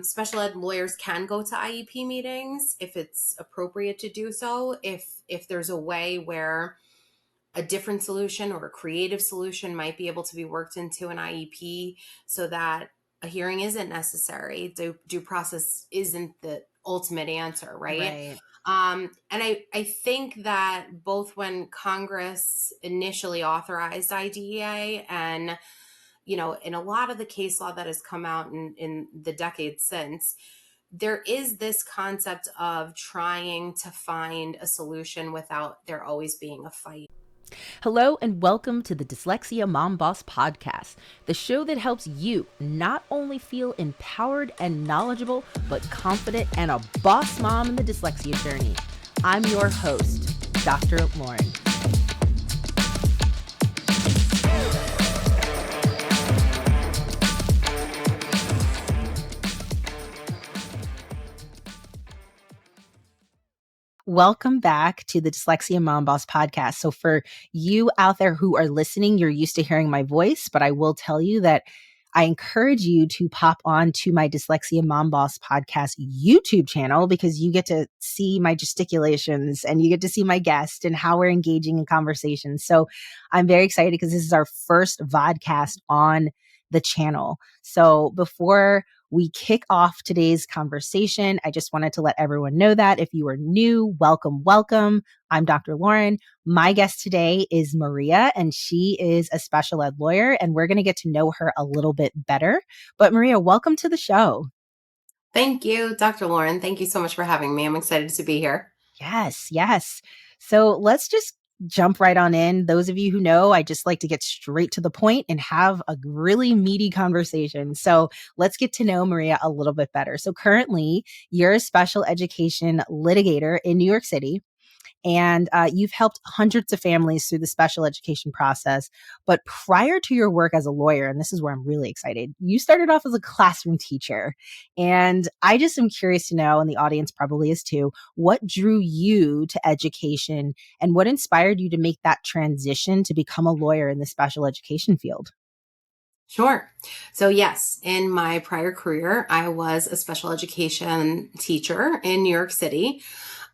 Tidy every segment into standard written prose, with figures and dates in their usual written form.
Special ed lawyers can go to IEP meetings if it's appropriate to do so. If there's a way where a different solution or a creative solution might be able to be worked into an IEP so that a hearing isn't necessary. Due process isn't the ultimate answer, right? Right. And I think that both when Congress initially authorized IDEA and, in a lot of the case law that has come out in the decades since, there is this concept of trying to find a solution without there always being a fight. Hello and welcome to the Dyslexia Mom Boss podcast, the show that helps you not only feel empowered and knowledgeable, but confident and a boss mom in the dyslexia journey. I'm your host, Dr. Lauren. Welcome back to the Dyslexia Mom Boss podcast. So for you out there who are listening, you're used to hearing my voice, but I will tell you that I encourage you to pop on to my Dyslexia Mom Boss podcast YouTube channel because you get to see my gesticulations and you get to see my guest and how we're engaging in conversations. So I'm very excited because this is our first vodcast on the channel. So before we kick off today's conversation, I just wanted to let everyone know that if you are new, welcome. I'm Dr. Lauren. My guest today is Maria, and she is a special ed lawyer, and we're going to get to know her a little bit better. But Maria, welcome to the show. Thank you, Dr. Lauren. Thank you so much for having me. I'm excited to be here. Yes. So let's just jump right on in. Those of you who know, I just like to get straight to the point and have a really meaty conversation. So let's get to know Maria a little bit better. So currently, you're a special education litigator in New York City. And you've helped hundreds of families through the special education process. But prior to your work as a lawyer, and this is where I'm really excited, you started off as a classroom teacher. And I just am curious to know, and the audience probably is too, what drew you to education and what inspired you to make that transition to become a lawyer in the special education field? Sure. So, yes, in my prior career, I was a special education teacher in New York City.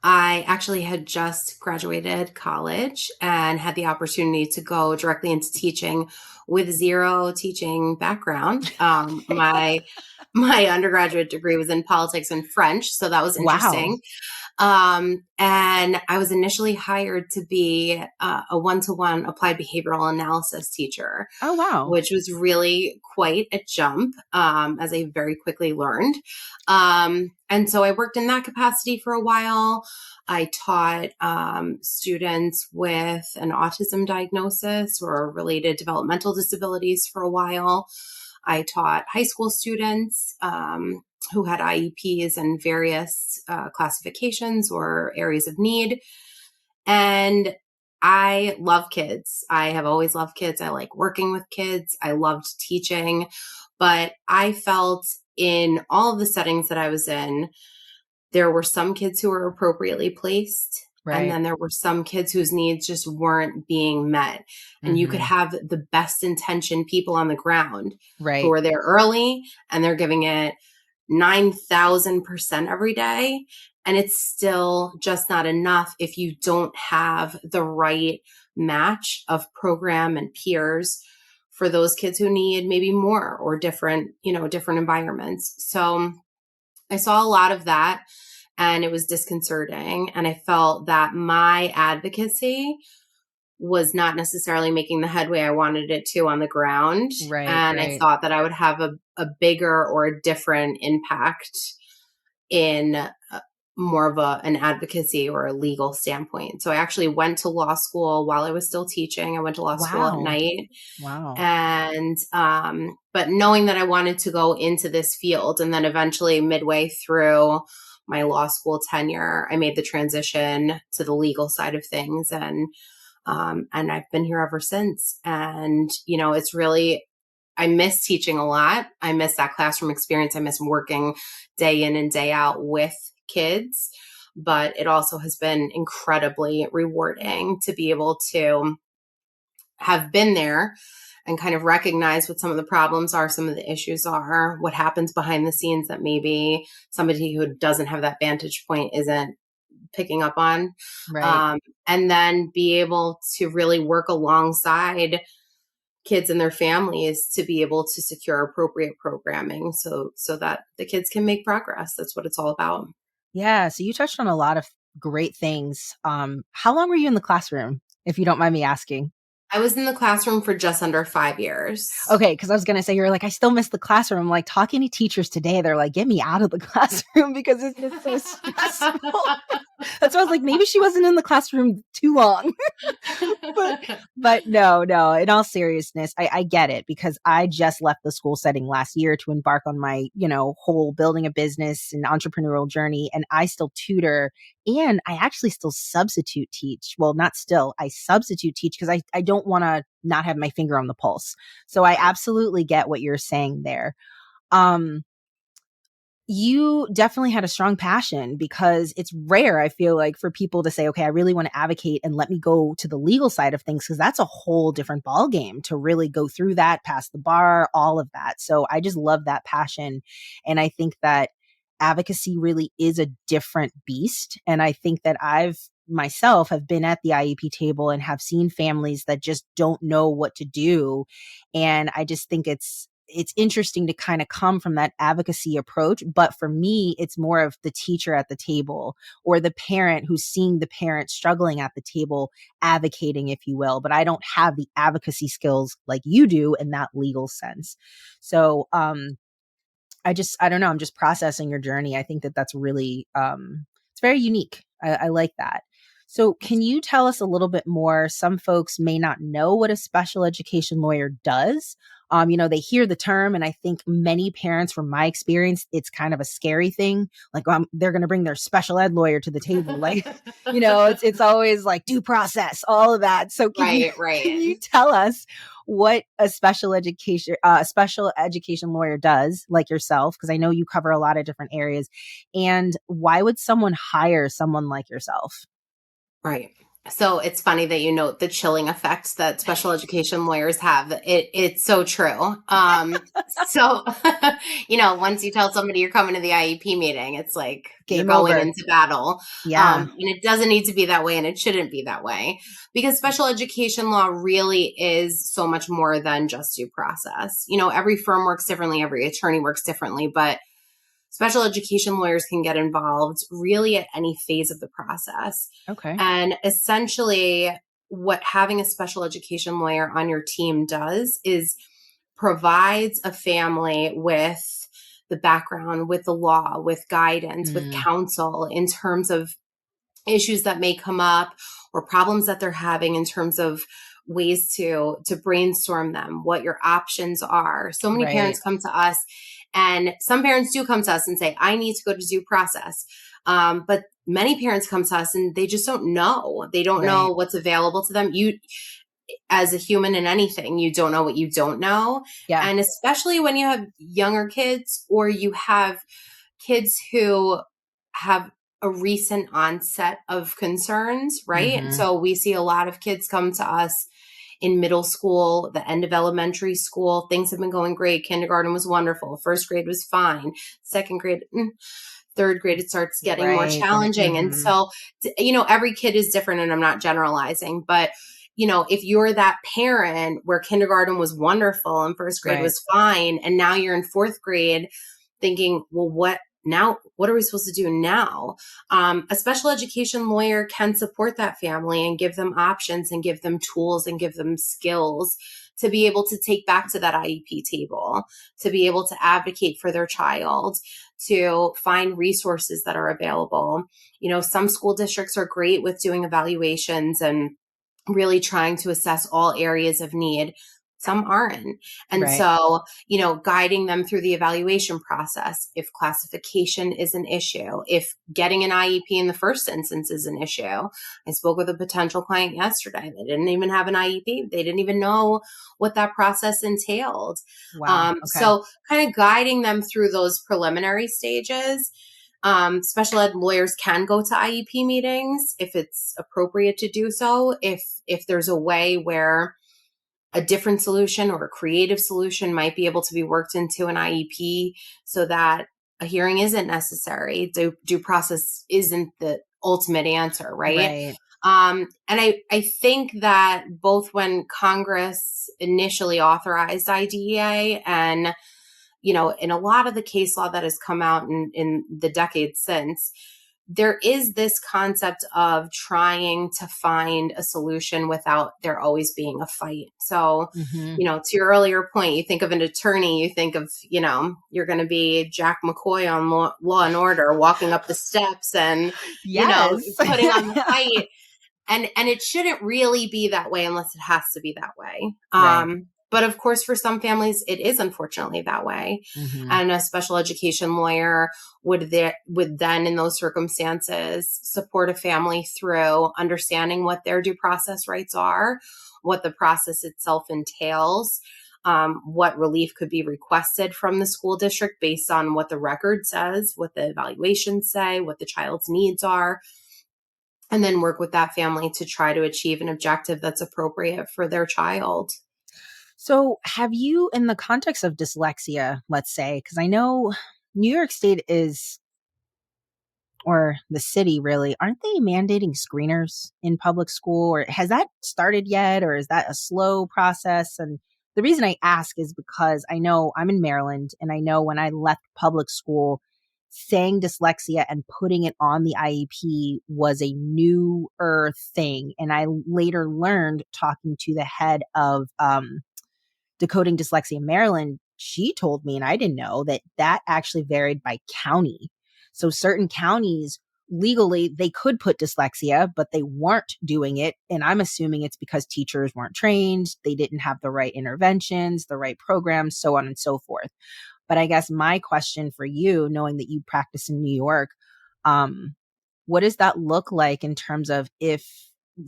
I actually had just graduated college and had the opportunity to go directly into teaching with zero teaching background. My undergraduate degree was in politics and French, so that was Wow. interesting. And I was initially hired to be a one-to-one applied behavioral analysis teacher, Oh, wow. which was really quite a jump, as I very quickly learned. And so I worked in that capacity for a while. I taught students with an autism diagnosis or related developmental disabilities for a while. I taught high school students who had IEPs and various classifications or areas of need. And I love kids. I have always loved kids. I like working with kids. I loved teaching. But I felt in all of the settings that I was in, there were some kids who were appropriately placed. And Right. then there were some kids whose needs just weren't being met. And you could Mm-hmm. have the best intentioned people on the ground who Right. are there early and they're giving it 9,000% every day. And it's still just not enough if you don't have the right match of program and peers for those kids who need maybe more or different environments. So I saw a lot of that and it was disconcerting. And I felt that my advocacy was not necessarily making the headway I wanted it to on the ground. Right. And I Right. thought that I would have a bigger or a different impact in more of an advocacy or a legal standpoint. So I actually went to law school while I was still teaching. I went to law school at Wow. night. Wow. And, but knowing that I wanted to go into this field, and then eventually midway through my law school tenure, I made the transition to the legal side of things. And I've been here ever since. And, it's really, I miss teaching a lot. I miss that classroom experience. I miss working day in and day out with kids. But it also has been incredibly rewarding to be able to have been there and kind of recognize what some of the problems are, some of the issues are, what happens behind the scenes that maybe somebody who doesn't have that vantage point isn't picking up on. Right. Um, and then be able to really work alongside kids and their families to be able to secure appropriate programming so that the kids can make progress. That's what it's all about. Yeah. So you touched on a lot of great things. How long were you in the classroom, if you don't mind me asking? I was in the classroom for just under 5 years. Okay, because I was gonna say you're like, I still miss the classroom. I'm like talking to teachers today, they're like, get me out of the classroom because it's just so stressful. That's why I was like, maybe she wasn't in the classroom too long. but but no, in all seriousness, I get it because I just left the school setting last year to embark on my, whole building a business and entrepreneurial journey. And I still tutor and I actually still substitute teach. Well, not still, I substitute teach because I don't want to not have my finger on the pulse. So I Right. absolutely get what you're saying there. Um, you definitely had a strong passion because it's rare, I feel like, for people to say, okay, I really want to advocate and let me go to the legal side of things because that's a whole different ball game to really go through that, pass the bar, all of that. So I just love that passion. And I think that advocacy really is a different beast. And I think that I've myself have been at the IEP table and have seen families that just don't know what to do. And I just think it's interesting to kind of come from that advocacy approach. But for me, it's more of the teacher at the table or the parent who's seeing the parent struggling at the table, advocating, if you will. But I don't have the advocacy skills like you do in that legal sense. So, I don't know. I'm just processing your journey. I think that that's really, it's very unique. I like that. So can you tell us a little bit more? Some folks may not know what a special education lawyer does. They hear the term and I think many parents from my experience, it's kind of a scary thing. Like, they're going to bring their special ed lawyer to the table. Like, it's always like due process, all of that. So Right, can right. you tell us what a special education lawyer does, like yourself, because I know you cover a lot of different areas, and why would someone hire someone like yourself? Right. So it's funny that you note the chilling effect that special education lawyers have. It's so true. So once you tell somebody you're coming to the IEP meeting, it's like you're Game going over. into battle. Yeah. And it doesn't need to be that way, and it shouldn't be that way because special education law really is so much more than just due process. Every firm works differently, every attorney works differently, but special education lawyers can get involved really at any phase of the process. Okay. And essentially, what having a special education lawyer on your team does is provides a family with the background, with the law, with guidance, with Mm, counsel in terms of issues that may come up or problems that they're having in terms of ways to brainstorm them, what your options are. So many right. parents come to us, and some parents do come to us and say, I need to go to due process. But many parents come to us and they just don't know. They don't Right. know what's available to them. You, as a human in anything, you don't know what you don't know. Yeah. And especially when you have younger kids or you have kids who have a recent onset of concerns, right? Mm-hmm. So we see a lot of kids come to us in middle school, the end of elementary school. Things have been going great. Kindergarten was wonderful. First grade was fine. Second grade, third grade, it starts getting more Right. Then challenging. And mm-hmm. so, every kid is different, and I'm not generalizing, but if you're that parent where kindergarten was wonderful and first grade Right. was fine, and now you're in fourth grade thinking, well, what are we supposed to do now? A special education lawyer can support that family and give them options and give them tools and give them skills to be able to take back to that IEP table, to be able to advocate for their child, to find resources that are available. Some school districts are great with doing evaluations and really trying to assess all areas of need. Some aren't. And Right. so, guiding them through the evaluation process, if classification is an issue, if getting an IEP in the first instance is an issue. I spoke with a potential client yesterday. They didn't even have an IEP. They didn't even know what that process entailed. Wow. Okay. So kind of guiding them through those preliminary stages. Special ed lawyers can go to IEP meetings if it's appropriate to do so. If there's a way where a different solution or a creative solution might be able to be worked into an IEP so that a hearing isn't necessary. Due process isn't the ultimate answer, right? Right. And I think that both when Congress initially authorized IDEA and, in a lot of the case law that has come out in the decades since, there is this concept of trying to find a solution without there always being a fight. So, Hmm. to your earlier point, you think of an attorney, you think of, you're going to be Jack McCoy on Law and Order, walking up the steps and, Yes. putting on the fight. And it shouldn't really be that way unless it has to be that way. Right. But of course, for some families, it is unfortunately that way. Hmm. And a special education lawyer would then, in those circumstances, support a family through understanding what their due process rights are, what the process itself entails, what relief could be requested from the school district based on what the record says, what the evaluations say, what the child's needs are, and then work with that family to try to achieve an objective that's appropriate for their child. So, have you, in the context of dyslexia, let's say, because I know New York State is, or the city really, aren't they mandating screeners in public school? Or has that started yet? Or is that a slow process? And the reason I ask is because I know I'm in Maryland, and I know when I left public school, saying dyslexia and putting it on the IEP was a newer thing. And I later learned, talking to the head of Decoding Dyslexia in Maryland, she told me, and I didn't know, that that actually varied by county. So certain counties, legally, they could put dyslexia, but they weren't doing it. And I'm assuming it's because teachers weren't trained, they didn't have the right interventions, the right programs, so on and so forth. But I guess my question for you, knowing that you practice in New York, um, what does that look like in terms of, if,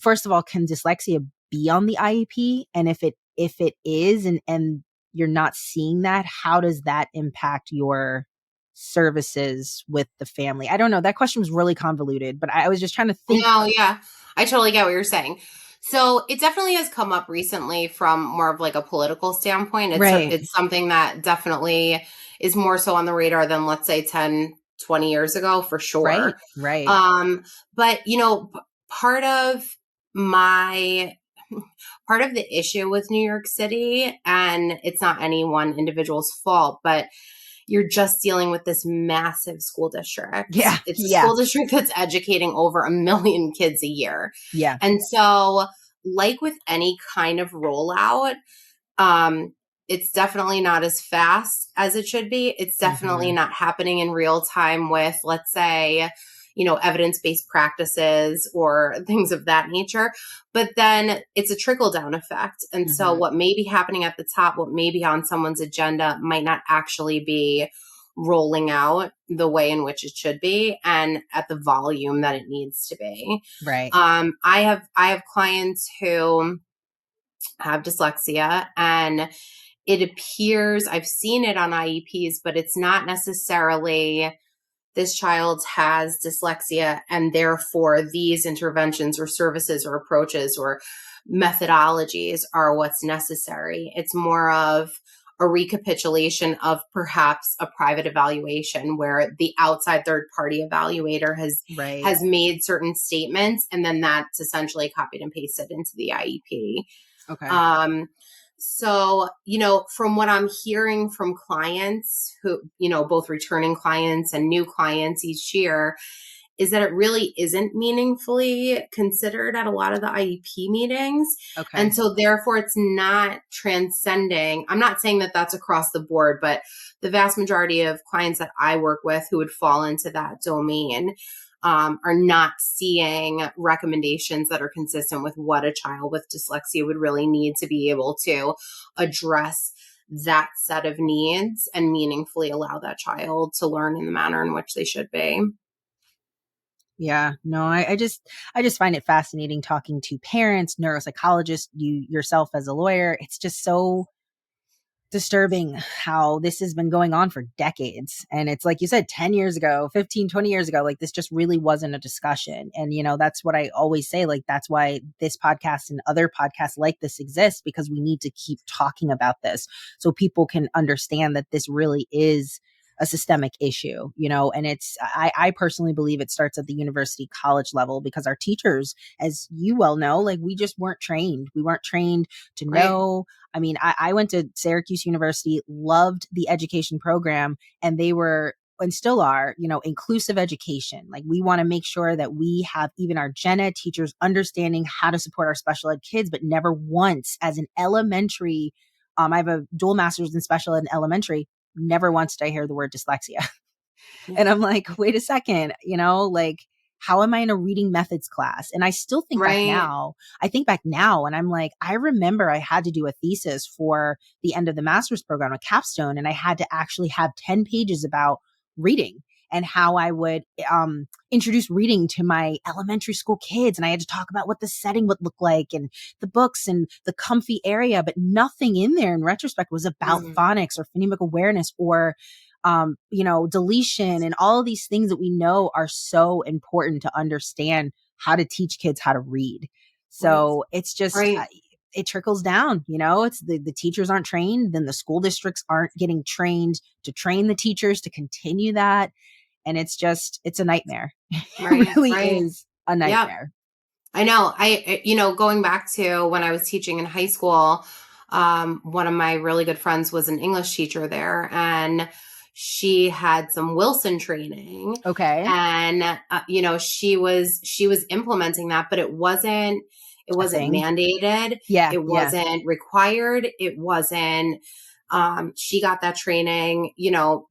first of all, can dyslexia be on the IEP? And if it is, and you're not seeing that, how does that impact your services with the family? I don't know. That question was really convoluted, but I was just trying to think. No, yeah, I totally get what you're saying. So it definitely has come up recently from more of like a political standpoint. Right. It's something that definitely is more so on the radar than, let's say, 10, 20 years ago, for Right. sure. Right. But part of my part of the issue with New York City, and it's not any one individual's fault, but you're just dealing with this massive school district. Yeah. It's a Yeah. school district that's educating over 1 million kids a year. Yeah. And so, like with any kind of rollout, it's definitely not as fast as it should be. It's definitely Hmm. not happening in real time with, let's say, evidence-based practices or things of that nature. But then it's a trickle-down effect. And so Hmm. what may be happening at the top, what may be on someone's agenda might not actually be rolling out the way in which it should be and at the volume that it needs to be. Right. I have clients who have dyslexia, and it appears, I've seen it on IEPs, but it's not necessarily this child has dyslexia and therefore these interventions or services or approaches or methodologies are what's necessary. It's more of a recapitulation of perhaps a private evaluation where the outside third party evaluator has Right. has made certain statements, and then that's essentially copied and pasted into the IEP. Okay. Um, so, from what I'm hearing from clients who, both returning clients and new clients each year, is that it really isn't meaningfully considered at a lot of the IEP meetings. And Okay. so, therefore, it's not transcending. I'm not saying that that's across the board, but the vast majority of clients that I work with who would fall into that domain are not seeing recommendations that are consistent with what a child with dyslexia would really need to be able to address that set of needs and meaningfully allow that child to learn in the manner in which they should be. Yeah, no, I just find it fascinating talking to parents, neuropsychologists, you yourself as a lawyer. It's just so disturbing how this has been going on for decades. And it's like you said, 10 years ago, 15, 20 years ago, like this just really wasn't a discussion. And, that's what I always say. Like, that's why this podcast and other podcasts like this exist, because we need to keep talking about this so people can understand that this really is a systemic issue, and I personally believe it starts at the university college level, because our teachers, as you well know, like we just weren't trained. We weren't trained to Right. know. I mean, I went to Syracuse University, loved the education program, and they were and still are, inclusive education. Like we want to make sure that we have even our gen ed teachers understanding how to support our special ed kids, but never once as an elementary. I have a dual master's in special ed and elementary. Never once did I hear the word dyslexia. Yeah. And I'm like, wait a second, like, how am I in a reading methods class? And I still think back Right. now, and I'm like, I remember I had to do a thesis for the end of the master's program, a capstone, and I had to actually have 10 pages about reading and how I would introduce reading to my elementary school kids. And I had to talk about what the setting would look like and the books and the comfy area, but nothing in there in retrospect was about Mm. phonics or phonemic awareness or deletion and all of these things that we know are so important to understand how to teach kids how to read. Right. So it's just, Right. it trickles down, it's the teachers aren't trained, then the school districts aren't getting trained to train the teachers to continue that. And it's a nightmare. It Right. really Right. is a Yeah. nightmare. I know. Going back to when I was teaching in high school, one of my really good friends was an English teacher there, and she had some Wilson training, Okay. and she was implementing that, but it A wasn't thing. mandated, Yeah. it Yeah. wasn't required, it wasn't. She got that training,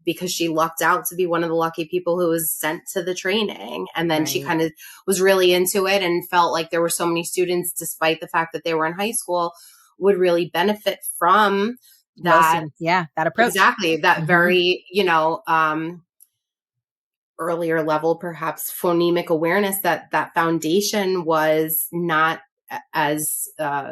because she lucked out to be one of the lucky people who was sent to the training, and then she Right. kind of was really into it and felt like there were so many students, despite the fact that they were in high school, would really benefit from that. Wilson. Yeah. That approach. Exactly. That Hmm. very, earlier level, perhaps phonemic awareness, that foundation was not as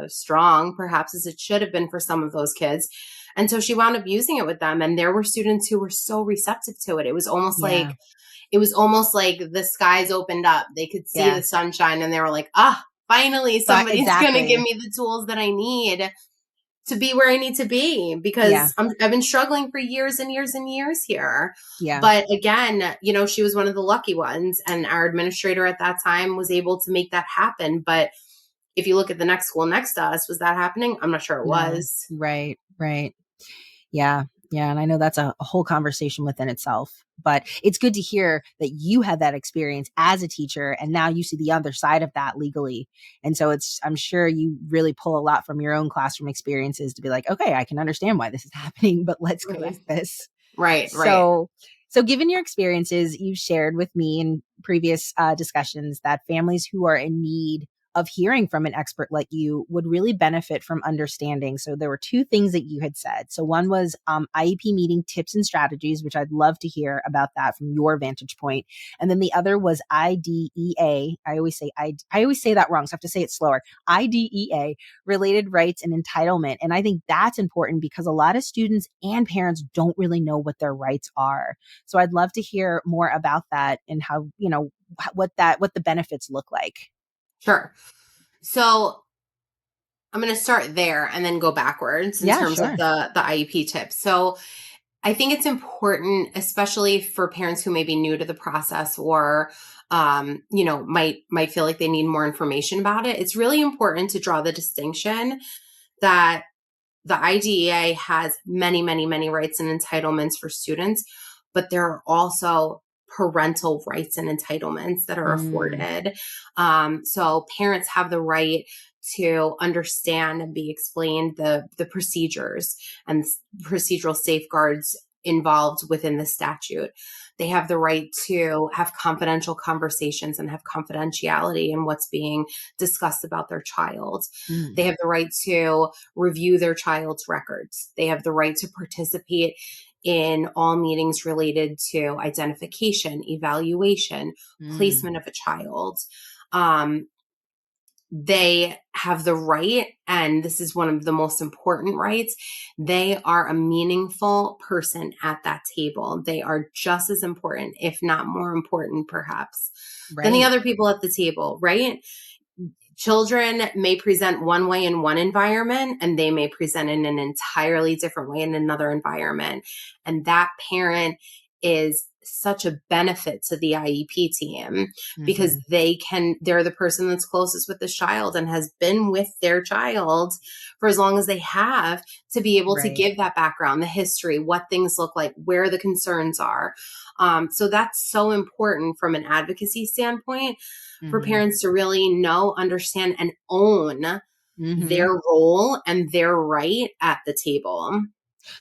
strong, perhaps, as it should have been for some of those kids. And so she wound up using it with them. And there were students who were so receptive to it. Yeah. It was almost like the skies opened up. They could see Yeah. the sunshine and they were like, finally But somebody's going to give exactly. me the tools that I need to be where I need to be, Yeah. because I've been struggling for years and years and years here. Yeah. But again, she was one of the lucky ones, and our administrator at that time was able to make that happen. But if you look at the next school next to us, was that happening? I'm not sure it No. was. Right. Right. Yeah. Yeah. And I know that's a whole conversation within itself, but it's good to hear that you had that experience as a teacher and now you see the other side of that legally. And so I'm sure you really pull a lot from your own classroom experiences to be like, okay, I can understand why this is happening, but let's Right. correct this. Right. Right. So, given your experiences, you've shared with me in previous discussions that families who are in need of hearing from an expert like you would really benefit from understanding. So there were two things that you had said. So one was IEP meeting tips and strategies, which I'd love to hear about that from your vantage point. And then the other was IDEA. I always say that wrong, so I have to say it slower. IDEA, related rights and entitlement. And I think that's important because a lot of students and parents don't really know what their rights are. So I'd love to hear more about that and how, what the benefits look like. Sure. So I'm going to start there and then go backwards in Yeah, terms of sure. the IEP tips. So I think it's important, especially for parents who may be new to the process or, might feel like they need more information about it. It's really important to draw the distinction that the IDEA has many, many, many rights and entitlements for students, but there are also parental rights and entitlements that are Mm, afforded. So parents have the right to understand and be explained the procedures and procedural safeguards involved within the statute. They have the right to have confidential conversations and have confidentiality in what's being discussed about their child. mm, They have the right to review their child's records. They have the right to participate in all meetings related to identification, evaluation, mm, placement of a child. Um, they have the right, and this is one of the most important rights, they are a meaningful person at that table. They are just as important, if not more important, perhaps, than the Right. other people at the table, right? Children may present one way in one environment and they may present in an entirely different way in another environment. And that parent is such a benefit to the IEP team because Hmm. they're the person that's closest with the child and has been with their child for as long as they have, to be able to Right. give that background, the history, what things look like, where the concerns are. So that's so important from an advocacy standpoint for Hmm. parents to really know, understand, and own Hmm. their role and their right at the table.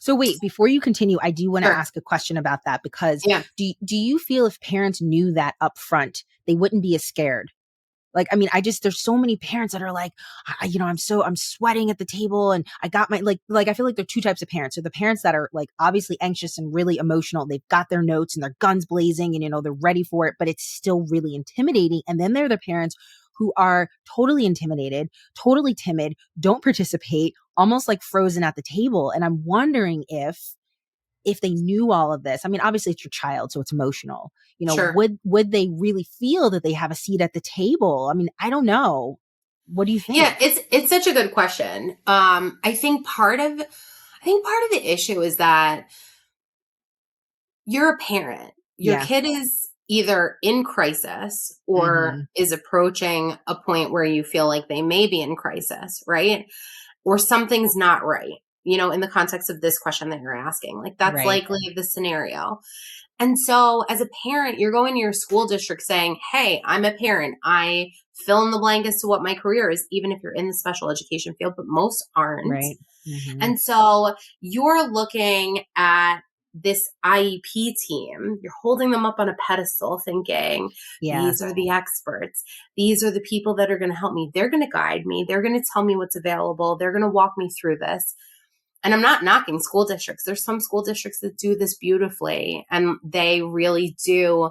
So wait, before you continue, I do want to Sure. ask a question about that because Yeah. do you feel if parents knew that up front, they wouldn't be as scared? Like, I mean, there's so many parents that are like, I'm sweating at the table and I got my, I feel like there are two types of parents. So the parents that are like obviously anxious and really emotional. They've got their notes and their guns blazing and, they're ready for it, but it's still really intimidating. And then there are the parents who are totally intimidated, totally timid, don't participate, almost like frozen at the table. And I'm wondering if they knew all of this, I mean, obviously it's your child, so it's emotional. Sure. Would they really feel that they have a seat at the table? I mean, I don't know. What do you Yeah, think? it's such a good question. I think part of the issue is that you're a parent. Your Yeah. kid is either in crisis or Mhm. is approaching a point where you feel like they may be in crisis, right? Or something's not right, in the context of this question that you're asking. Like that's Right. likely the scenario. And so as a parent, you're going to your school district saying, hey, I'm a parent. I fill in the blank as to what my career is, even if you're in the special education field, but most aren't. Right. Mhm. And so you're looking at this IEP team, you're holding them up on a pedestal thinking, Yeah. these are the experts. These are the people that are going to help me. They're going to guide me. They're going to tell me what's available. They're going to walk me through this. And I'm not knocking school districts. There's some school districts that do this beautifully, and they really do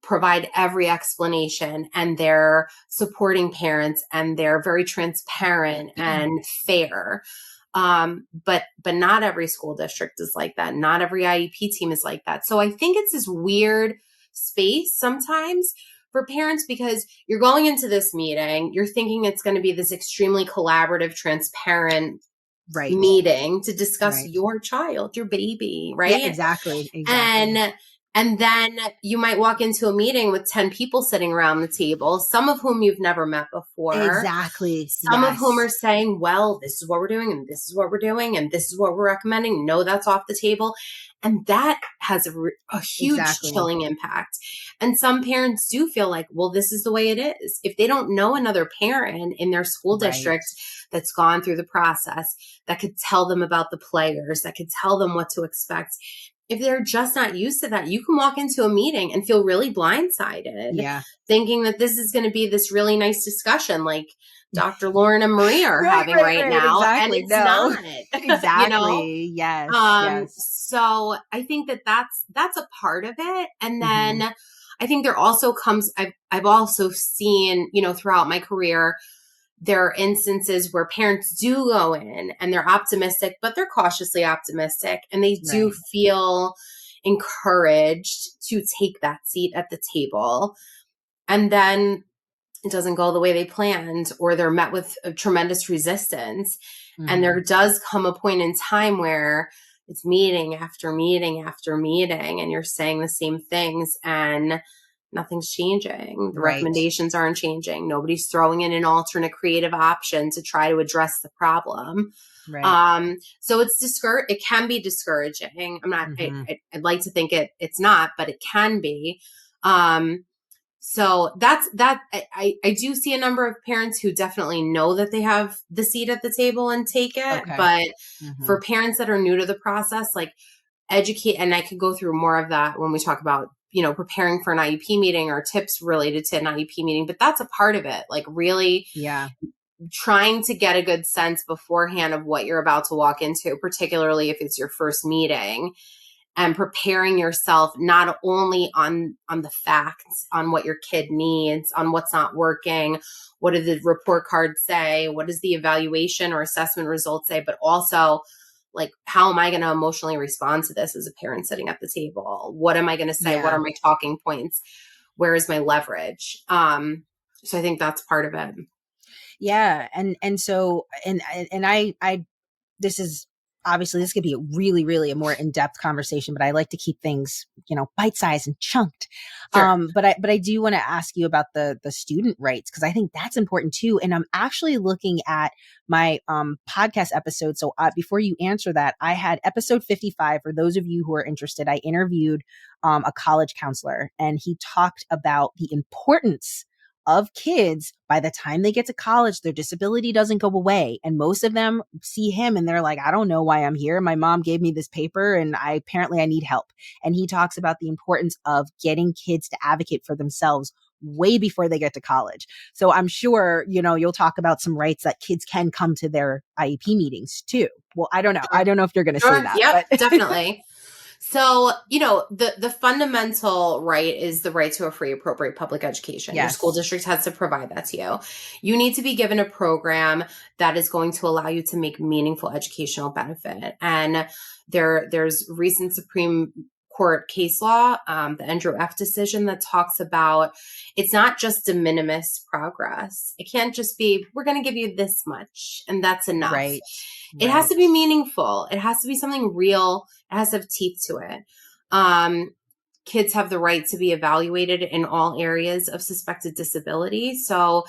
provide every explanation, and they're supporting parents, and they're very transparent and fair. But not every school district is like that. Not every IEP team is like that. So I think it's this weird space sometimes for parents, because you're going into this meeting, you're thinking it's going to be this extremely collaborative, transparent Right. meeting to discuss Right. your child, your baby, Yeah, right? exactly. Exactly. And then you might walk into a meeting with 10 people sitting around the table, some of whom you've never met before, Exactly. some of whom Yes. are saying, well, this is what we're doing, and this is what we're doing, and this is what we're recommending. No, that's off the table. And that has a huge Exactly. chilling impact. And some parents do feel like, well, this is the way it is. If they don't know another parent in their school Right. district that's gone through the process, that could tell them about the players, that could tell them what to expect, if they're just not used to that, you can walk into a meeting and feel really blindsided, Yeah. thinking that this is going to be this really nice discussion like Dr. Lauren and Maria are Right, having right, right right. now, and Exactly. it's No. not, you know? Exactly. Yes. Yes. So I think that that's a part of it. And Mhm. then I think there also comes, I've also seen, throughout my career, there are instances where parents do go in and they're optimistic, but they're cautiously optimistic, and they do Right. feel encouraged to take that seat at the table. And then it doesn't go the way they planned, or they're met with a tremendous resistance. And there Mhm. does come a point in time where it's meeting after meeting after meeting, and you're saying the same things, and nothing's changing. The Right. recommendations aren't changing. Nobody's throwing in an alternate creative option to try to address the problem. Right. So it can be discouraging. I'm not, Mhm. I'd like to think it's not, but it can be. Um, so I do see a number of parents who definitely know that they have the seat at the table and take it. Okay. But for Mhm. parents that are new to the process, like educate, and I could go through more of that when we talk about, preparing for an IEP meeting or tips related to an IEP meeting, but that's a part of it. Like really Yeah. trying to get a good sense beforehand of what you're about to walk into, particularly if it's your first meeting, and preparing yourself not only on the facts, on what your kid needs, on what's not working, what do the report cards say, what does the evaluation or assessment results say, but also like, how am I going to emotionally respond to this as a parent sitting at the table? What am I going to say? What Yeah. are my talking points? Where is my leverage? So I think that's part of it. Yeah. And so, and I, this is obviously this could be a really, really a more in-depth conversation, but I like to keep things, bite-sized and chunked. Sure. But I do want to ask you about the student rights, because I think that's important too. And I'm actually looking at my podcast episode. So before you answer that, I had episode 55. For those of you who are interested, I interviewed a college counselor, and he talked about the importance of kids. By the time they get to college, their disability doesn't go away. And most of them see him and they're like, I don't know why I'm here. My mom gave me this paper and apparently I need help. And he talks about the importance of getting kids to advocate for themselves way before they get to college. So I'm sure, you'll talk about some rights that kids can come to their IEP meetings too. Well, I don't know. I Sure. don't know if you're going to say Sure. that, Yep. but Definitely. So, the fundamental right is the right to a free, appropriate public education. Your school yes. district has to provide that to you. You need to be given a program that is going to allow you to make meaningful educational benefit. And there's recent Supreme Court case law, the Andrew F. decision, that talks about it's not just de minimis progress. It can't just be, we're going to give you this much and that's enough. Right. It has Right. to be meaningful. It has to be something real. It has to have teeth to it. Kids have the right to be evaluated in all areas of suspected disability. So,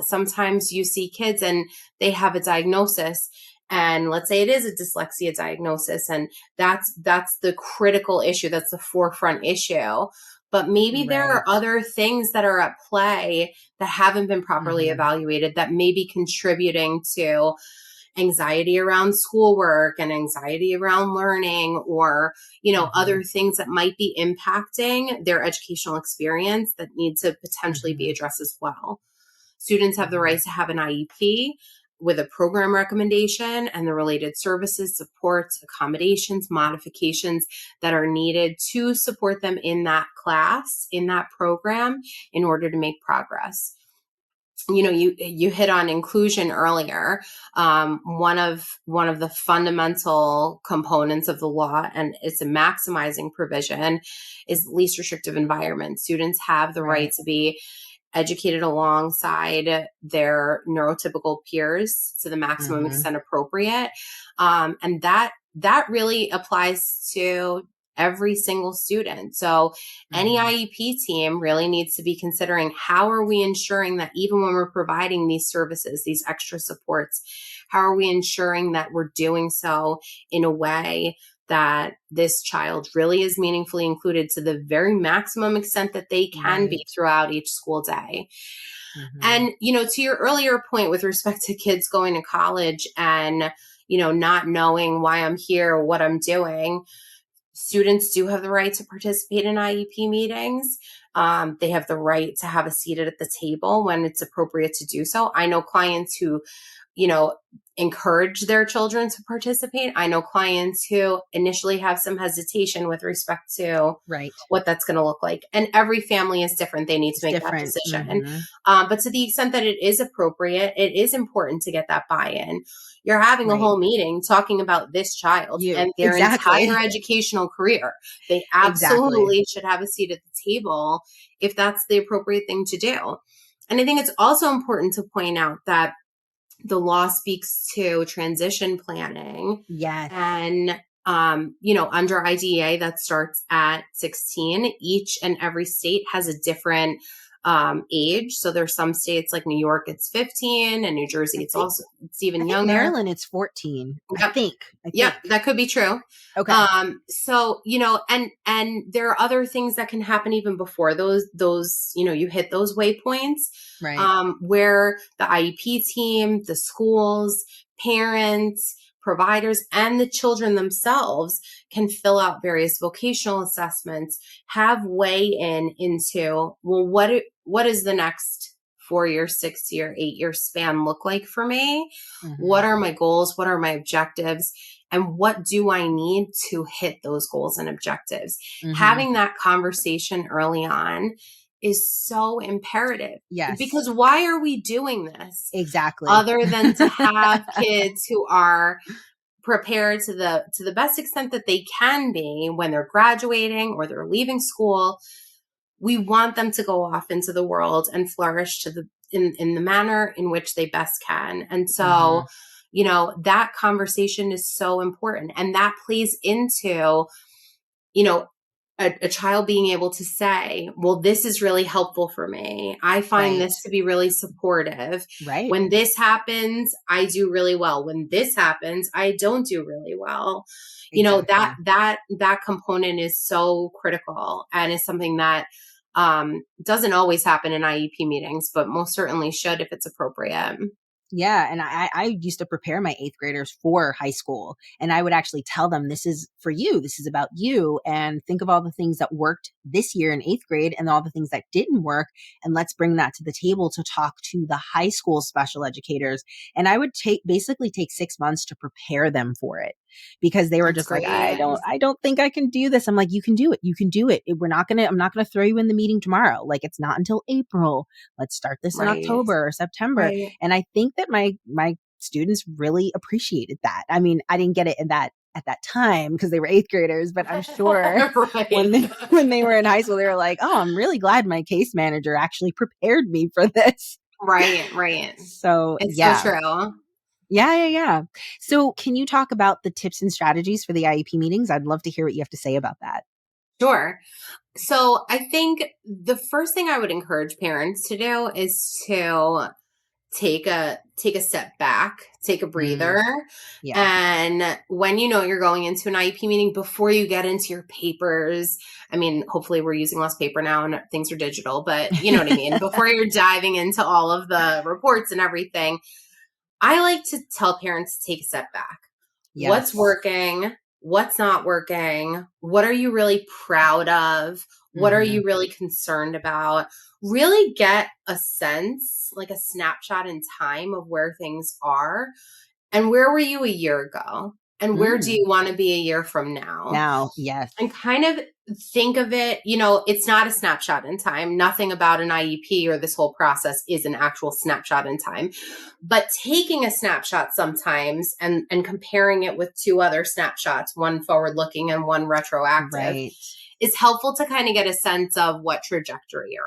sometimes you see kids and they have a diagnosis, and let's say it is a dyslexia diagnosis, and that's the critical issue. That's the forefront issue. But maybe there are Right. other things that are at play that haven't been properly Mm-hmm. evaluated that may be contributing to anxiety around schoolwork and anxiety around learning, or Mm-hmm. other things that might be impacting their educational experience that need to potentially be Mm-hmm. addressed as well. Students have the Mm-hmm. right to have an IEP with a program recommendation and the related services, supports, accommodations, modifications that are needed to support them in that class, in that program, in order to make progress. You hit on inclusion earlier. One of the fundamental components of the law, and it's a maximizing provision, is least restrictive environment. Students have the right Right. to be educated alongside their neurotypical peers to the maximum Mm-hmm. extent appropriate, and that really applies to every single student. So any Mm-hmm. IEP team really needs to be considering, how are we ensuring that even when we're providing these services, these extra supports, how are we ensuring that we're doing so in a way that this child really is meaningfully included to the very maximum extent that they can be Right. throughout each school day. Mm-hmm. And, to your earlier point with respect to kids going to college and, not knowing why I'm here or what I'm doing, students do have the right to participate in IEP meetings. They have the right to have a seat at the table when it's appropriate to do so. I know clients who, you know, encourage their children to participate. I know clients who initially have some hesitation with respect to Right. what that's going to look like. And every family is different. They need to It's make that different. decision. Mm-hmm. But to the extent that it is appropriate, it is important to get that buy-in. You're having a Right. whole meeting talking about this child You and their exactly. entire educational career. They Exactly. absolutely should have a seat at the table if that's the appropriate thing to do. And I think it's also important to point out that the law speaks to transition planning, Yes. and under IDEA that starts at 16. Each and every state has a different age. So there's some states like New York, it's 15, and New Jersey, I it's think also, it's even I think younger. Maryland it's 14. I Yep. think. I Yep, think. that could be true. Okay. So, and there are other things that can happen even before those, you hit those waypoints, Right. where the IEP team, the schools, parents, providers, and the children themselves can fill out various vocational assessments, have weigh in into, well, what is the next 4-year, 6-year, 8-year span look like for me? What Mm-hmm. are my goals? What are my objectives? and what do I need to hit those goals and objectives? Mm-hmm. Having that conversation early on is so imperative, Yes, because why are we doing this exactly. other than to have kids who are prepared to the best extent that they can be when they're graduating or they're leaving school? We want them to go off into the world and flourish in the manner in which they best can. And Mm-hmm. so, that conversation is so important. And that plays into, you know, a child being able to say, well, this is really helpful for me. I find Right. this to be really supportive. Right. When this happens, I do really well. When this happens, I don't do really well. That Exactly. that component is so critical, and is something that doesn't always happen in IEP meetings, but most certainly should if it's appropriate. Yeah. And I used to prepare my eighth graders for high school. And I would actually tell them, this is for you. This is about you. And think of all the things that worked this year in eighth grade and all the things that didn't work. And let's bring that to the table to talk to the high school special educators. And I would basically take 6 months to prepare them for it, because they were That's just like, great. I don't think I can do this. I'm like, you can do it. You can do it. I'm not going to throw you in the meeting tomorrow. Like, it's not until April. Let's start this in Right. October or September. Right. And I think that my students really appreciated that. I mean, I didn't get it at that time because they were eighth graders, but I'm sure when Right. they were in high school, they were like, "Oh, I'm really glad my case manager actually prepared me for this." Right. Right. So It's so yeah, true. yeah. So can you talk about the tips and strategies for the IEP meetings? I'd love to hear what you have to say about that. Sure. So I think the first thing I would encourage parents to do is to take a step back, take a Mm, breather. yeah. And when you're going into an IEP meeting, before you get into your papers, I mean, hopefully we're using less paper now and things are digital, but you know what I mean? Before you're diving into all of the reports and everything, I like to tell parents to take a step back. What's Yes. working? What's not working? What are you really proud of? What are Hmm. you really concerned about? Really get a sense, like a snapshot in time of where things are. And where were you a year ago? And where do Mm. you want to be a year from now? Now, yes. And kind of think of it, it's not a snapshot in time. Nothing about an IEP or this whole process is an actual snapshot in time. But taking a snapshot sometimes and comparing it with two other snapshots, one forward looking and one retroactive, Right. is helpful to kind of get a sense of what trajectory you're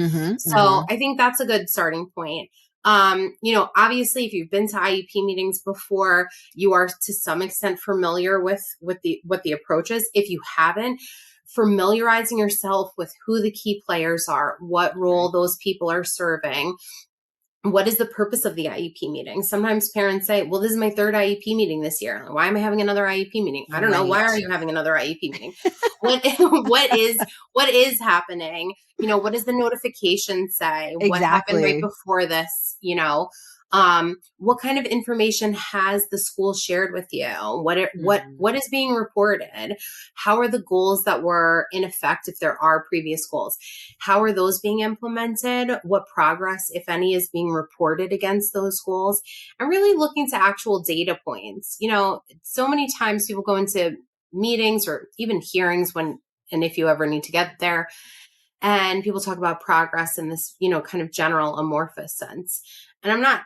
on. Hmm. So Hmm. I think that's a good starting point. Obviously, if you've been to IEP meetings before, you are to some extent familiar with what the approach is. If you haven't, familiarizing yourself with who the key players are, what role Right. those people are serving, what is the purpose of the IEP meeting? Sometimes parents say, well, this is my third IEP meeting this year. Why am I having another IEP meeting? I don't know. Why Right. are you having another IEP meeting? What what is happening? What does the notification say? What happened right Exactly. before this? What kind of information has the school shared with you? Mhm. What is being reported? How are the goals that were in effect, if there are previous goals? How are those being implemented? What progress, if any, is being reported against those goals? And really looking to actual data points. So many times people go into meetings or even hearings and if you ever need to get there, and people talk about progress in this, kind of general amorphous sense. And I'm not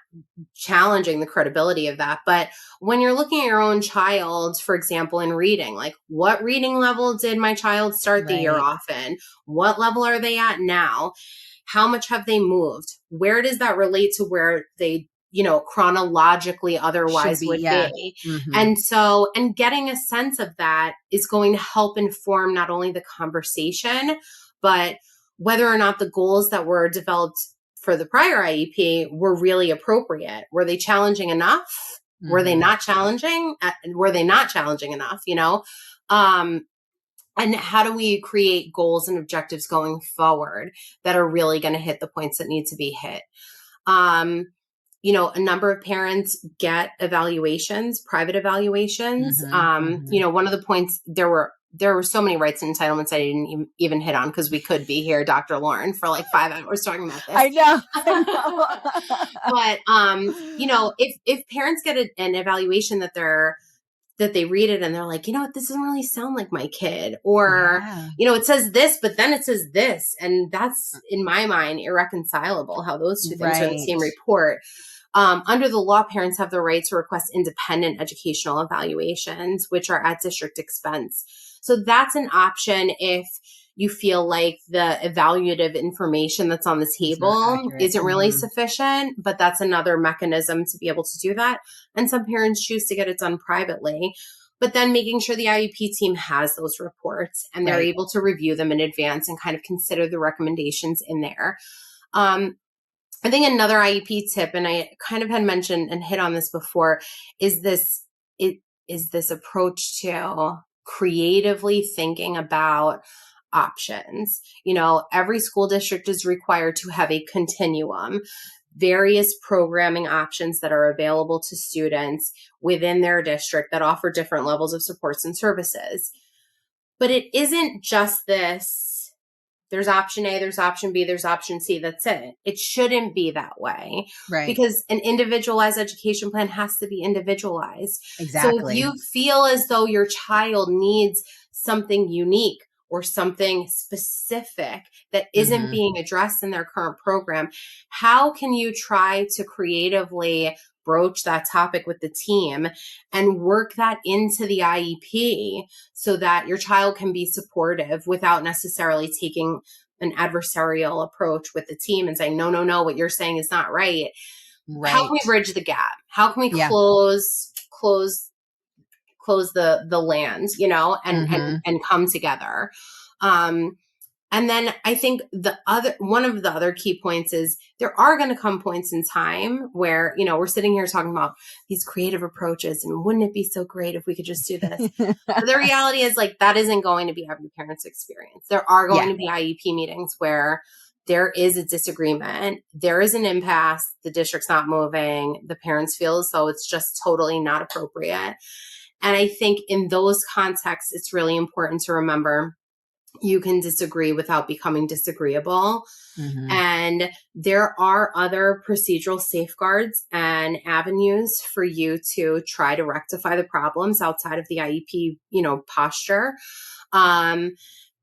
challenging the credibility of that. But when you're looking at your own child, for example, in reading, like what reading level did my child start the year Right. off in? What level are they at now? How much have they moved? Where does that relate to where they, chronologically Should otherwise be, would yeah. be? Mhm. And getting a sense of that is going to help inform not only the conversation, but whether or not the goals that were developed for the prior IEP were really appropriate. Were they challenging enough? Were they Mhm. not challenging? Were they not challenging enough? Um, and how do we create goals and objectives going forward that are really going to hit the points that need to be hit? Um, a number of parents get evaluations, private evaluations. Mhm. Mhm. One of the points, there were so many rights and entitlements I didn't even hit on, because we could be here, Dr. Lauren, for like 5 hours talking about this. I know. I know. But if parents get an evaluation that they're that they read it and they're like, you know what, this doesn't really sound like my kid. Or, Yeah. you know, it says this, but then it says this. And that's, in my mind, irreconcilable how those two things are in the Right. same report. Under the law, parents have the right to request independent educational evaluations, which are at district expense. So that's an option if you feel like the evaluative information that's on the It's not table accurate. isn't really sufficient, but that's another mechanism to be able to do that. And some parents choose to get it done privately. But then making sure the IEP team has those reports and they're Right. able to review them in advance and kind of consider the recommendations in there. Um, I think another IEP tip, and I kind of had mentioned and hit on this before, is this approach to creatively thinking about options. You know, every school district is required to have a continuum, various programming options that are available to students within their district that offer different levels of supports and services. But it isn't just this, there's option A, there's option B, there's option C. That's it. It shouldn't be that way Right. because an individualized education plan has to be individualized. So if Exactly. you feel as though your child needs something unique or something specific that isn't Mm-hmm. being addressed in their current program, how can you try to creatively broach that topic with the team and work that into the IEP so that your child can be supportive without necessarily taking an adversarial approach with the team and saying, no, no, no, what you're saying is not right. How can we Right. bridge the gap? How can we Yeah. close the land, you know, Mm-hmm. and come together? Um, and then I think one of the other key points is there are going to come points in time where, you know, we're sitting here talking about these creative approaches and wouldn't it be so great if we could just do this? But the reality is like that isn't going to be every parent's experience. There are going Yeah. to be IEP meetings where there is a disagreement, there is an impasse, the district's not moving, the parents feel as though it's just totally not appropriate. And I think in those contexts, it's really important to remember you can disagree without becoming disagreeable. Mm-hmm. And there are other procedural safeguards and avenues for you to try to rectify the problems outside of the IEP, you know, posture.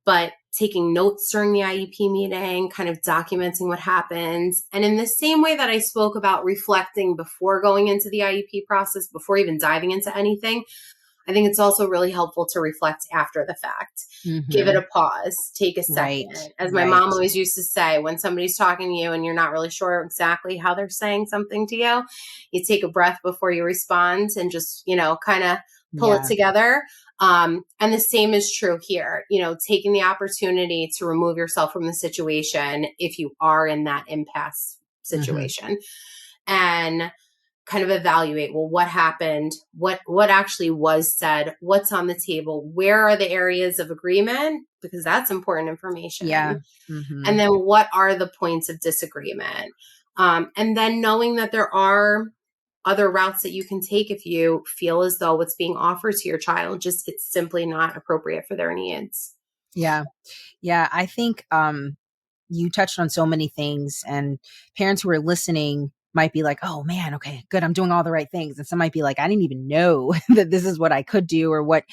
But taking notes during the IEP meeting, kind of documenting what happens. And in the same way that I spoke about reflecting before going into the IEP process, before even diving into anything, I think it's also really helpful to reflect after the fact. Give it Mm-hmm. a pause, take a Right. second. As my Right. mom always used to say, when somebody's talking to you and you're not really sure exactly how they're saying something to you take a breath before you respond and just, you know, kind of pull it Yeah. together. And the same is true here, you know, taking the opportunity to remove yourself from the situation if you are in that impasse Mm-hmm. situation. And kind of evaluate, well, what happened, what actually was said, what's on the table, where are the areas of agreement, because that's important Yeah. information, Mm-hmm. and then what are the points of disagreement, and then knowing that there are other routes that you can take if you feel as though what's being offered to your child just it's simply not appropriate for their needs. Yeah. Yeah. I think you touched on so many things, and parents who are listening might be like, oh man, okay, good. I'm doing all the right things. And some might be like, I didn't even know that this is what I could do or what,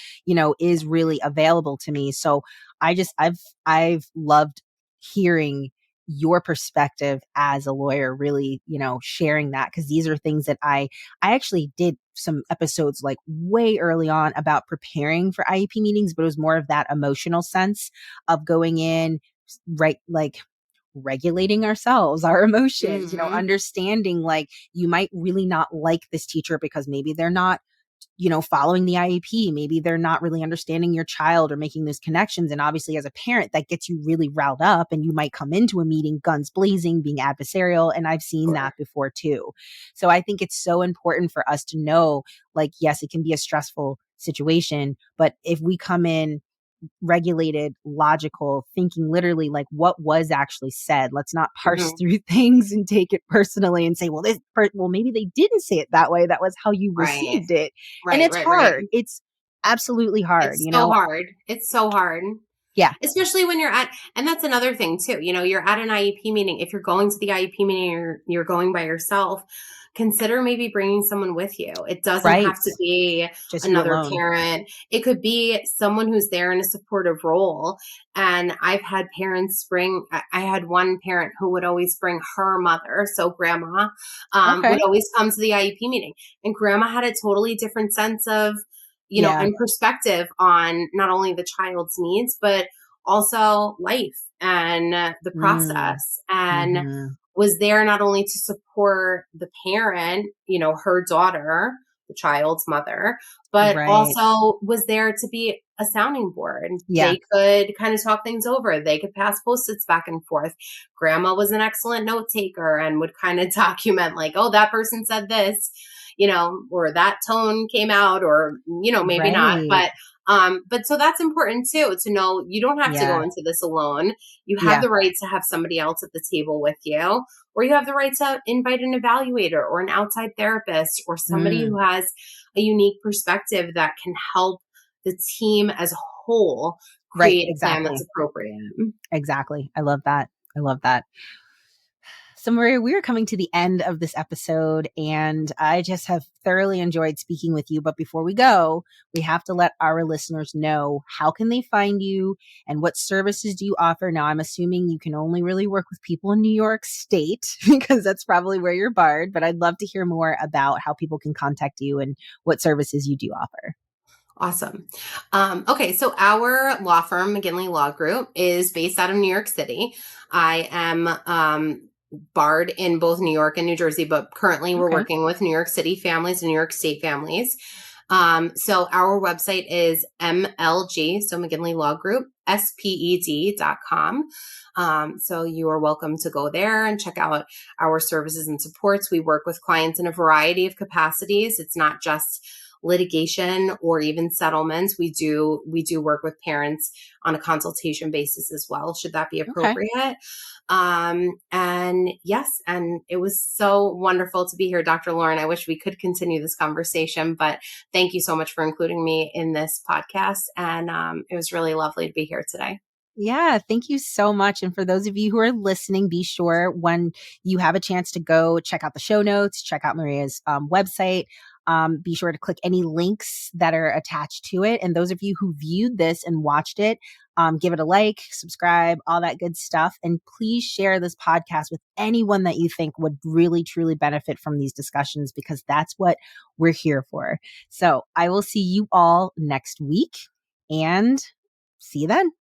is really available to me. So I've loved hearing your perspective as a lawyer, really, sharing that, because these are things that I actually did some episodes like way early on about preparing for IEP meetings, but it was more of that emotional sense of going in, right, like regulating ourselves, our emotions, Mm-hmm. understanding like you might really not like this teacher because maybe they're not, following the IEP. Maybe they're not really understanding your child or making those connections. And obviously, as a parent, that gets you really riled up, and you might come into a meeting guns blazing, being adversarial. And I've seen Sure. that before too. So I think it's so important for us to know, like, yes, it can be a stressful situation, but if we come in regulated, logical, thinking literally like what was actually said. Let's not parse Mm-hmm. through things and take it personally and say, well, well, maybe they didn't say it that way. That was how you Right, received it. And right, it's right, right. hard. It's absolutely hard, It's so hard. It's so hard. Yeah. Especially when you're and that's another thing too, you know, you're at an IEP meeting. If you're going to the IEP meeting, you're going by yourself. consider maybe bringing someone with you. It doesn't Right. have to be Just you another alone. parent. It could be someone who's there in a supportive role. And I've had parents bring, I had one parent who would always bring her mother. So grandma would Okay. always come to the IEP meeting. And grandma had a totally different sense of, Yeah. and perspective on not only the child's needs, but also life and the Mm. process. And Hmm. was there not only to support the parent, her daughter, the child's mother, but Right. also was there to be a sounding board. Yeah. They could kind of talk things over. They could pass post-its back and forth. Grandma was an excellent note taker and would kind of document like, oh, that person said this, or that tone came out, or, maybe not. Right. But so that's important too, to know you don't have to go Yeah. into this alone. You have Yeah. the right to have somebody else at the table with you, or you have the right to invite an evaluator or an outside therapist or somebody Mm. who has a unique perspective that can help the team as a whole Right. create a plan that's Exactly. appropriate. Exactly. I love that. I love that. So, Maria, we are coming to the end of this episode, and I just have thoroughly enjoyed speaking with you. But before we go, we have to let our listeners know, how can they find you and what services do you offer? Now, I'm assuming you can only really work with people in New York State because that's probably where you're barred. But I'd love to hear more about how people can contact you and what services you do offer. Awesome. Okay, so our law firm, McGinley Law Group, is based out of New York City. I am barred in both New York and New Jersey, but currently we're Okay. working with New York City families and New York State families. So our website is MLG, so McGinley Law Group, sped.com. So you are welcome to go there and check out our services and supports. We work with clients in a variety of capacities. It's not just litigation or even settlements. We do work with parents on a consultation basis as well, should that be Okay. appropriate. And yes, and it was so wonderful to be here, Dr. Lauren. I wish we could continue this conversation, but thank you so much for including me in this podcast. And it was really lovely to be here today. Yeah, thank you so much. And for those of you who are listening, be sure when you have a chance to go check out the show notes, check out Maria's website. Be sure to click any links that are attached to it. And those of you who viewed this and watched it, give it a like, subscribe, all that good stuff. And please share this podcast with anyone that you think would really, truly benefit from these discussions, because that's what we're here for. So I will see you all next week and see you then.